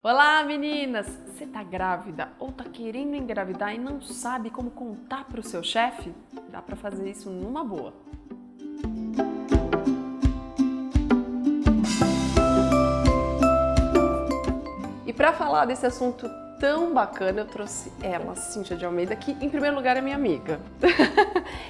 Olá, meninas! Você tá grávida ou tá querendo engravidar e não sabe como contar pro seu chefe? Dá pra fazer isso numa boa. E para falar desse assunto tão bacana, eu trouxe ela, Cíntia de Almeida, que em primeiro lugar é minha amiga.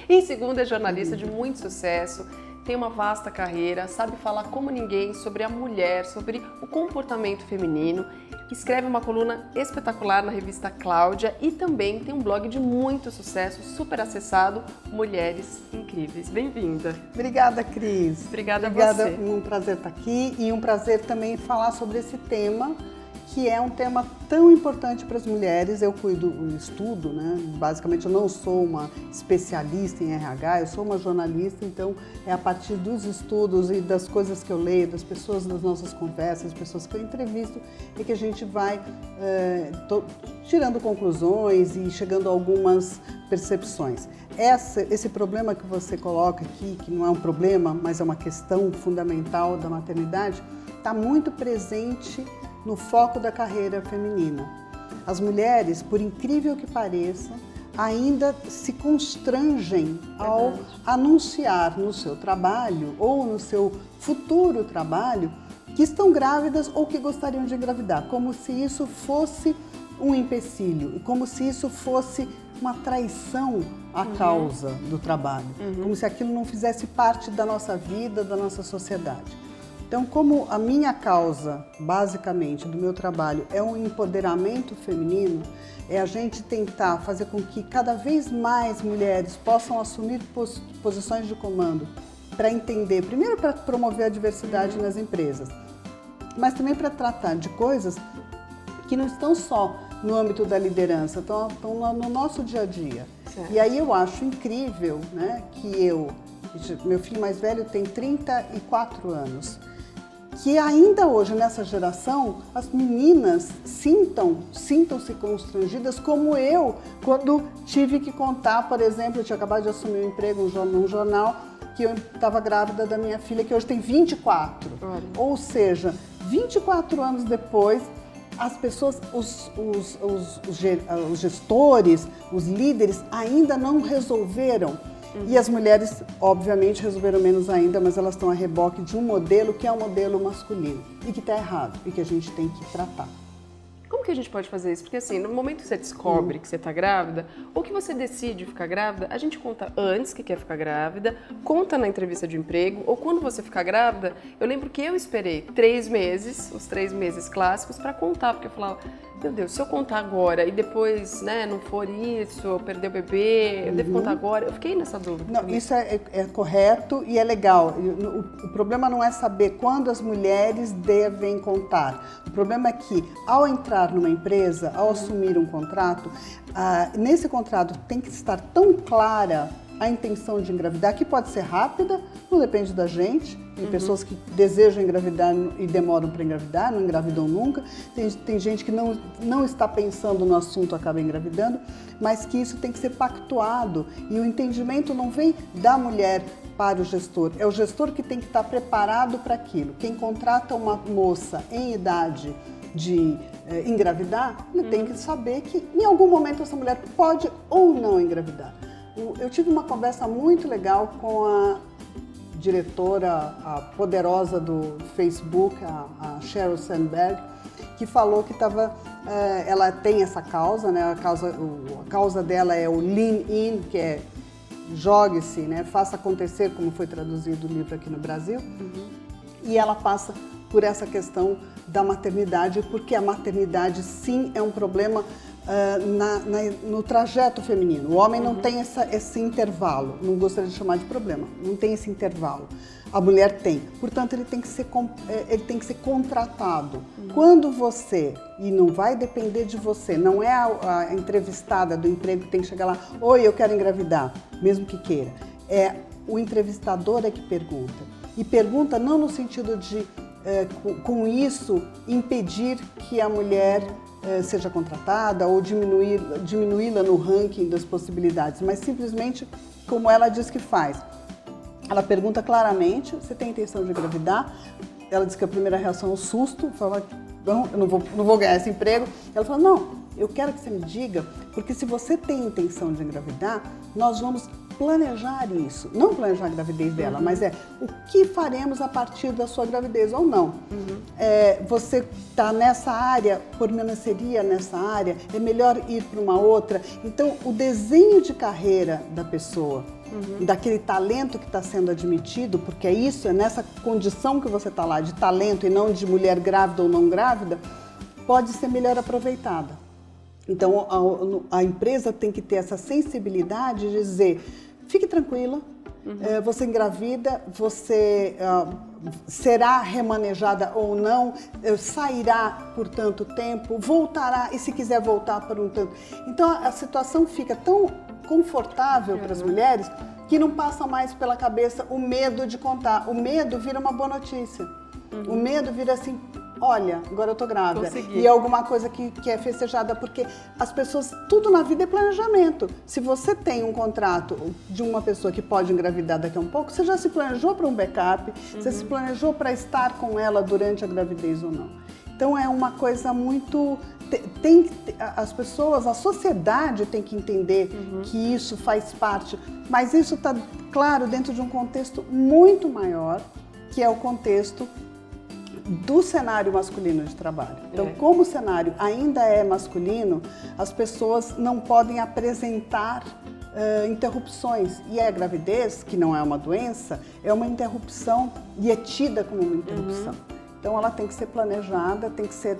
Em segundo, é jornalista de muito sucesso, tem uma vasta carreira, sabe falar como ninguém sobre a mulher, sobre o comportamento feminino, escreve uma coluna espetacular na revista Cláudia e também tem um blog de muito sucesso, super acessado, Mulheres Incríveis. Bem-vinda! Obrigada, Cris. Obrigada a você. Um prazer estar aqui e um prazer também falar sobre esse tema, que é um tema tão importante para as mulheres. Eu estudo, né? Basicamente eu não sou uma especialista em RH, eu sou uma jornalista, então é a partir dos estudos e das coisas que eu leio, das pessoas, das nossas conversas, das pessoas que eu entrevisto, é que a gente vai tirando conclusões e chegando a algumas percepções. Esse problema que você coloca aqui, que não é um problema, mas é uma questão fundamental da maternidade, está muito presente no foco da carreira feminina. As mulheres, por incrível que pareça, ainda se constrangem ao anunciar no seu trabalho ou no seu futuro trabalho que estão grávidas ou que gostariam de engravidar, como se isso fosse um empecilho e como se isso fosse uma traição à causa do trabalho, como se aquilo não fizesse parte da nossa vida, da nossa sociedade. Então, como a minha causa, basicamente, do meu trabalho é um empoderamento feminino, é a gente tentar fazer com que cada vez mais mulheres possam assumir posições de comando para entender, primeiro para promover a diversidade nas empresas, mas também para tratar de coisas que não estão só no âmbito da liderança, estão no nosso dia a dia. Certo. E aí eu acho incrível, né, que meu filho mais velho tem 34 anos, que ainda hoje, nessa geração, as meninas sintam-se constrangidas como eu, quando tive que contar, por exemplo, eu tinha acabado de assumir um emprego num jornal, que eu estava grávida da minha filha, que hoje tem 24. Olha. Ou seja, 24 anos depois, as pessoas, os gestores, os líderes ainda não resolveram. E as mulheres, obviamente, resolveram menos ainda, mas elas estão a reboque de um modelo que é um modelo masculino e que está errado e que a gente tem que tratar. Como que a gente pode fazer isso? Porque assim, no momento que você descobre que você está grávida, ou que você decide ficar grávida, a gente conta antes que quer ficar grávida, conta na entrevista de emprego, ou quando você ficar grávida, eu lembro que eu esperei 3 meses, os 3 meses clássicos, para contar, porque eu falava, meu Deus, se eu contar agora e depois, né, não for isso, eu perder o bebê, eu devo contar agora, eu fiquei nessa dúvida. Não, isso é correto e é legal. O problema não é saber quando as mulheres devem contar. O problema é que, ao entrar numa empresa, ao assumir um contrato, nesse contrato tem que estar tão clara a intenção de engravidar, que pode ser rápida, não depende da gente. Tem pessoas que desejam engravidar e demoram para engravidar, não engravidam nunca. Tem gente que não está pensando no assunto, acaba engravidando, mas que isso tem que ser pactuado. E o entendimento não vem da mulher para o gestor, é o gestor que tem que estar preparado para aquilo. Quem contrata uma moça em idade de engravidar, ele tem que saber que em algum momento essa mulher pode ou não engravidar. Eu tive uma conversa muito legal com a diretora, a poderosa do Facebook, a Sheryl Sandberg, que falou que ela tem essa causa, né? A causa dela é o Lean In, que é jogue-se, né? Faça acontecer, como foi traduzido o livro aqui no Brasil. E ela passa por essa questão da maternidade, porque a maternidade sim é um problema no trajeto feminino. O homem não tem esse intervalo, não gostaria de chamar de problema, não tem esse intervalo. A mulher tem, portanto ele tem que ser contratado. Quando você, e não vai depender de você, não é a entrevistada do emprego que tem que chegar lá, oi, eu quero engravidar, mesmo que queira, é o entrevistador que pergunta. E pergunta não no sentido de, com isso, impedir que a mulher seja contratada ou diminuí-la no ranking das possibilidades, mas simplesmente como ela diz que faz. Ela pergunta claramente, você tem intenção de engravidar? Ela diz que a primeira reação é o susto, fala, eu não vou ganhar esse emprego. Ela falou, não, eu quero que você me diga, porque se você tem intenção de engravidar, nós vamos planejar isso. Não planejar a gravidez dela, mas o que faremos a partir da sua gravidez ou não. Você está nessa área, por menos seria nessa área, é melhor ir para uma outra. Então, o desenho de carreira da pessoa, daquele talento que está sendo admitido, porque é isso, é nessa condição que você está lá, de talento e não de mulher grávida ou não grávida, pode ser melhor aproveitada. Então, a empresa tem que ter essa sensibilidade de dizer, fique tranquila, você engravida, você será remanejada ou não, sairá por tanto tempo, voltará, e se quiser voltar por um tanto. Então, a situação fica tão confortável para as mulheres que não passa mais pela cabeça o medo de contar. O medo vira uma boa notícia. O medo vira assim, olha, agora eu tô grávida. Consegui. E é alguma coisa que é festejada, porque as pessoas, tudo na vida é planejamento. Se você tem um contrato de uma pessoa que pode engravidar daqui a um pouco, você já se planejou para um backup, você se planejou para estar com ela durante a gravidez ou não. Então é uma coisa muito... as pessoas, a sociedade tem que entender que isso faz parte, mas isso está, claro, dentro de um contexto muito maior, que é o contexto do cenário masculino de trabalho. Então, como o cenário ainda é masculino, as pessoas não podem apresentar interrupções. E a gravidez, que não é uma doença, é uma interrupção e é tida como uma interrupção. Então, ela tem que ser planejada, tem que ser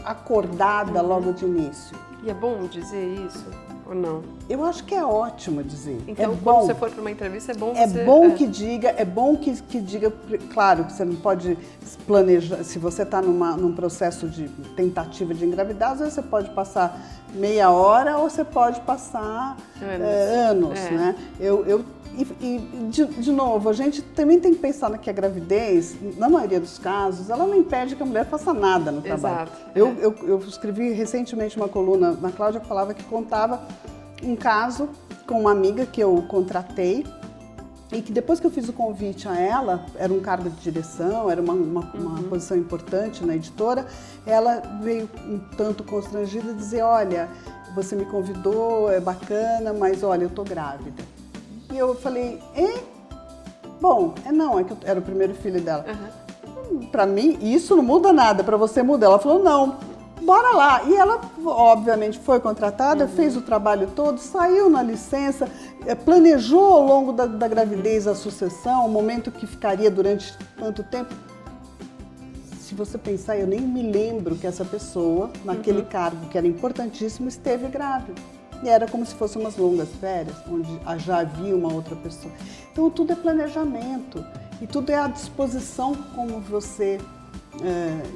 acordada logo de início. E é bom dizer isso ou não? Eu acho que é ótimo dizer. Então, é quando bom. você for para uma entrevista, é bom você... É bom que diga, é bom que diga, claro, que você não pode planejar, se você está num processo de tentativa de engravidar, às vezes você pode passar meia hora ou você pode passar anos, né? De novo, a gente também tem que pensar que a gravidez, na maioria dos casos, ela não impede que a mulher faça nada no trabalho. Exato. Eu escrevi recentemente uma coluna na Cláudia que falava que contava um caso com uma amiga que eu contratei e que depois que eu fiz o convite a ela, era um cargo de direção, era uma posição importante na editora, ela veio um tanto constrangida dizer, olha, você me convidou, é bacana, mas olha, eu tô grávida. E eu falei, bom, não, é que eu era o primeiro filho dela. Pra mim, isso não muda nada, pra você muda. Ela falou, não, bora lá. E ela, obviamente, foi contratada, fez o trabalho todo, saiu na licença, planejou ao longo da gravidez a sucessão, o momento que ficaria durante tanto tempo. Se você pensar, eu nem me lembro que essa pessoa, naquele cargo que era importantíssimo, esteve grávida. E era como se fossem umas longas férias, onde já havia uma outra pessoa. Então, tudo é planejamento e tudo é a disposição como você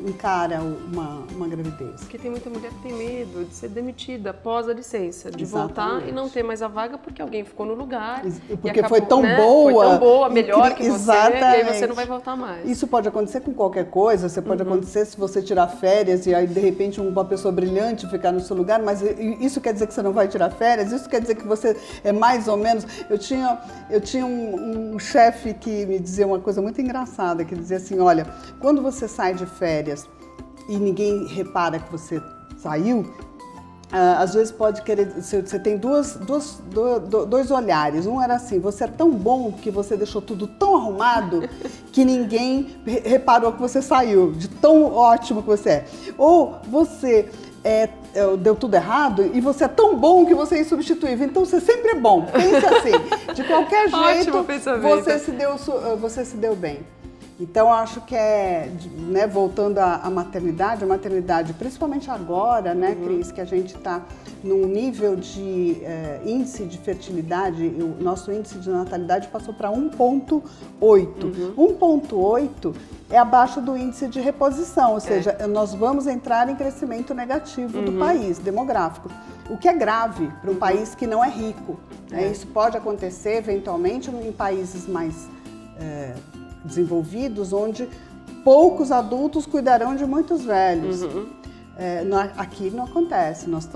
encara uma gravidez. Porque tem muita mulher que tem medo de ser demitida após a licença, de Exatamente. voltar e não ter mais a vaga porque alguém ficou no lugar. Porque e acabou, foi tão né? boa. Foi tão boa, melhor que você, Exatamente. e aí você não vai voltar mais. Isso pode acontecer com qualquer coisa, você pode acontecer se você tirar férias e aí de repente uma pessoa brilhante ficar no seu lugar, mas isso quer dizer que você não vai tirar férias? Isso quer dizer que você é mais ou menos... Eu tinha um chefe que me dizia uma coisa muito engraçada, que dizia assim, olha, quando você sai de férias e ninguém repara que você saiu, às vezes pode querer, você tem dois olhares. Um era assim, você é tão bom que você deixou tudo tão arrumado que ninguém reparou que você saiu, de tão ótimo que você é. Ou você deu tudo errado e você é tão bom que você é insubstituível. Então você sempre é bom. Pense assim, de qualquer jeito você se deu bem. Então, eu acho que né, voltando à maternidade, a maternidade, principalmente agora, né, Cris, que a gente está num nível de índice de fertilidade, o nosso índice de natalidade passou para 1,8. 1,8 é abaixo do índice de reposição, ou seja, nós vamos entrar em crescimento negativo do país, demográfico, o que é grave para um país que não é rico. Né? Isso pode acontecer, eventualmente, em países mais... desenvolvidos, onde poucos adultos cuidarão de muitos velhos. Aqui não acontece, nós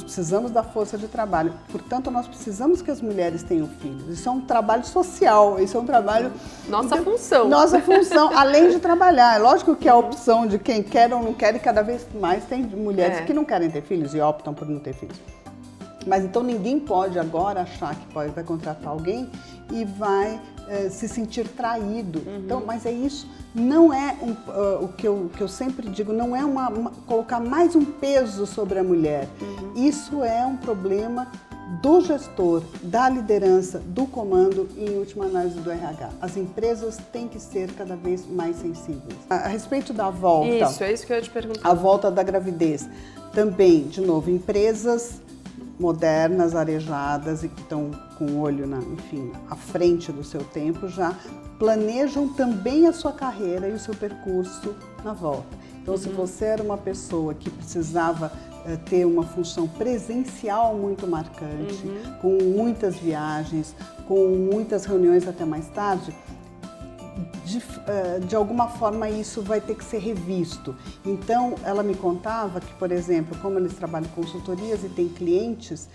precisamos da força de trabalho, portanto nós precisamos que as mulheres tenham filhos. Isso é um trabalho social, isso é um trabalho... Nossa função. Nossa função, além de trabalhar. É lógico que a opção de quem quer ou não quer, e cada vez mais tem mulheres que não querem ter filhos e optam por não ter filhos. Mas então ninguém pode agora achar que vai contratar alguém e vai se sentir traído. Então, mas é isso, não é o que eu sempre digo, não é colocar mais um peso sobre a mulher. Isso é um problema do gestor, da liderança, do comando e, em última análise, do RH. As empresas têm que ser cada vez mais sensíveis. A respeito da volta... Isso, é isso que eu ia te perguntar. A volta da gravidez. Também, de novo, empresas modernas, arejadas e que estão com o olho, enfim, à frente do seu tempo, já planejam também a sua carreira e o seu percurso na volta. Então, se você era uma pessoa que precisava ter uma função presencial muito marcante, com muitas viagens, com muitas reuniões até mais tarde, de alguma forma isso vai ter que ser revisto. Então, ela me contava que, por exemplo, como eles trabalham em consultorias e tem clientes,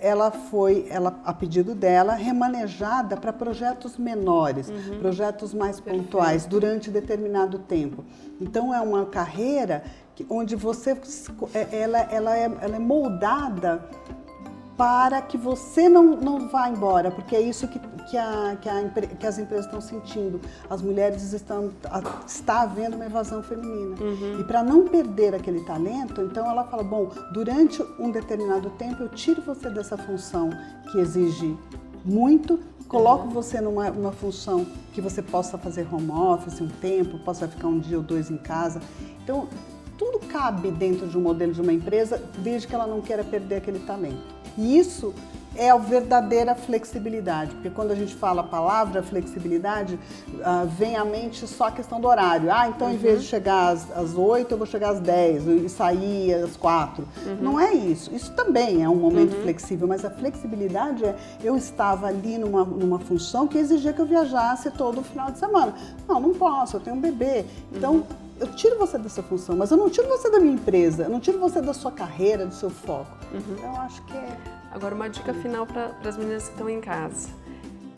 ela foi, a pedido dela, remanejada para projetos menores, projetos mais pontuais, durante determinado tempo. Então, é uma carreira onde ela é moldada para que você não vá embora, porque é isso que as empresas estão sentindo. As mulheres está havendo uma evasão feminina. E para não perder aquele talento, então ela fala, bom, durante um determinado tempo eu tiro você dessa função que exige muito, coloco você numa função que você possa fazer home office um tempo, possa ficar um dia ou dois em casa. Então, tudo cabe dentro de um modelo de uma empresa, desde que ela não queira perder aquele talento. E isso é a verdadeira flexibilidade, porque quando a gente fala a palavra flexibilidade, vem à mente só a questão do horário. Então, em vez de chegar às 8, eu vou chegar às 10 e sair às 4. Não é isso. Isso também é um momento flexível, mas a flexibilidade eu estava ali numa função que exigia que eu viajasse todo final de semana. Não posso, eu tenho um bebê. Então, eu tiro você dessa função, mas eu não tiro você da minha empresa, eu não tiro você da sua carreira, do seu foco. Então, eu acho que é... Agora, uma dica final para as meninas que estão em casa.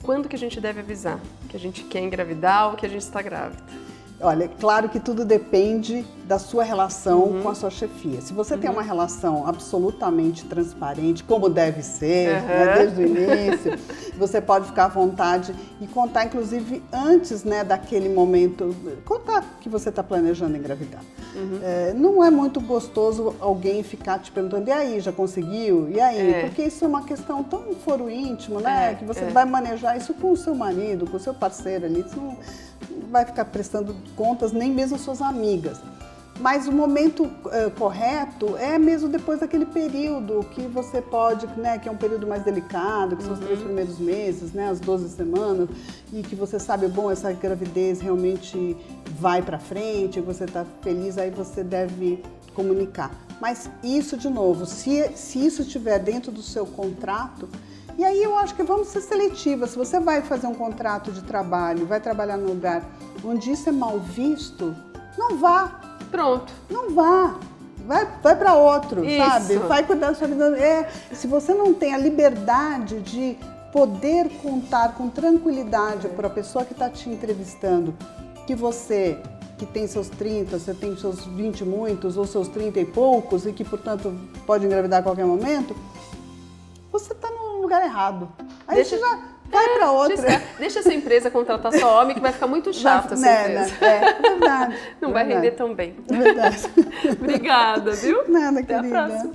Quando que a gente deve avisar que a gente quer engravidar ou que a gente está grávida? Olha, claro que tudo depende da sua relação com a sua chefia. Se você tem uma relação absolutamente transparente, como deve ser, né, desde o início, você pode ficar à vontade e contar, inclusive, antes, né, daquele momento, contar que você está planejando engravidar. Não é muito gostoso alguém ficar te perguntando, e aí, já conseguiu? E aí? Porque isso é uma questão tão foro íntimo, né, que você vai manejar isso com o seu marido, com o seu parceiro ali, isso não vai ficar prestando contas nem mesmo às suas amigas. Mas o momento correto é mesmo depois daquele período que você pode, né, que é um período mais delicado, que são os 3 primeiros meses, né, as 12 semanas, e que você sabe, bom, essa gravidez realmente vai para frente, você está feliz, aí você deve comunicar. Mas isso, de novo, se isso estiver dentro do seu contrato, e aí eu acho que vamos ser seletivas. Se você vai fazer um contrato de trabalho, vai trabalhar num lugar onde isso é mal visto, não vá. Pronto. Não vá. Vai para outro, isso. Sabe? Vai cuidar da sua vida. Se você não tem a liberdade de poder contar com tranquilidade para a pessoa que está te entrevistando, que você que tem seus 30, você tem seus 20 e muitos, ou seus 30 e poucos, e que, portanto, pode engravidar a qualquer momento, você está no lugar errado. Aí você já vai para outra. Deixa essa empresa contratar só homem, que vai ficar muito chato essa empresa. Verdade. Não vai render tão bem. Verdade. Obrigada, viu? Nada, Até querida. a próxima.